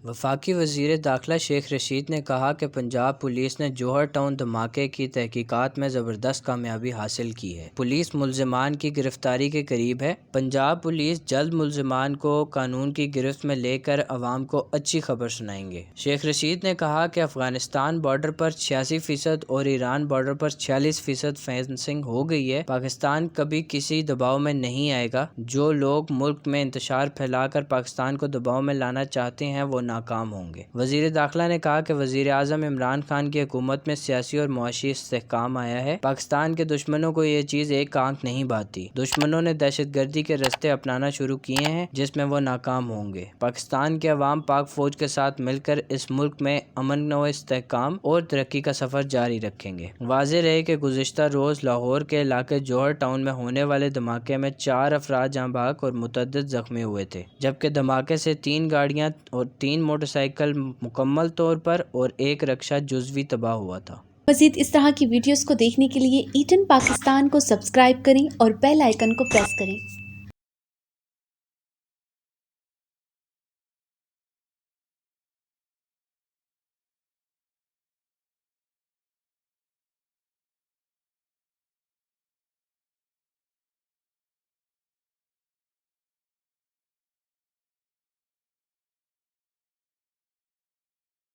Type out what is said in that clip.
وفاقی وزیر داخلہ شیخ رشید نے کہا کہ پنجاب پولیس نے جوہر ٹاؤن دھماکے کی تحقیقات میں زبردست کامیابی حاصل کی ہے۔ پولیس ملزمان کی گرفتاری کے قریب ہے۔ پنجاب پولیس جلد ملزمان کو قانون کی گرفت میں لے کر عوام کو اچھی خبر سنائیں گے۔ شیخ رشید نے کہا کہ افغانستان بارڈر پر 86% اور ایران بارڈر پر 46% فینسنگ ہو گئی ہے۔ پاکستان کبھی کسی دباؤ میں نہیں آئے گا۔ جو لوگ ملک میں انتشار پھیلا کر پاکستان کو دباؤ میں لانا چاہتے ہیں وہ ناکام ہوں گے۔ وزیر داخلہ نے کہا کہ وزیر اعظم عمران خان کی حکومت میں سیاسی اور معاشی استحکام آیا ہے۔ پاکستان کے دشمنوں کو یہ چیز ایک آنکھ نہیں بھاتی۔ دشمنوں نے دہشت گردی کے رستے اپنانا شروع کیے ہیں جس میں وہ ناکام ہوں گے۔ پاکستان کے عوام پاک فوج کے ساتھ مل کر اس ملک میں امن و استحکام اور ترقی کا سفر جاری رکھیں گے۔ واضح رہے کہ گزشتہ روز لاہور کے علاقے جوہر ٹاؤن میں ہونے والے دھماکے میں 4 افراد جاں بحق اور متعدد زخمی ہوئے تھے، جبکہ دھماکے سے 3 گاڑیاں اور 3 موٹر سائیکل مکمل طور پر اور 1 رکشہ جزوی تباہ ہوا تھا۔ مزید اس طرح کی ویڈیوز کو دیکھنے کے لیے ای10 پاکستان کو سبسکرائب کریں اور بیل آئیکن کو پریس کریں۔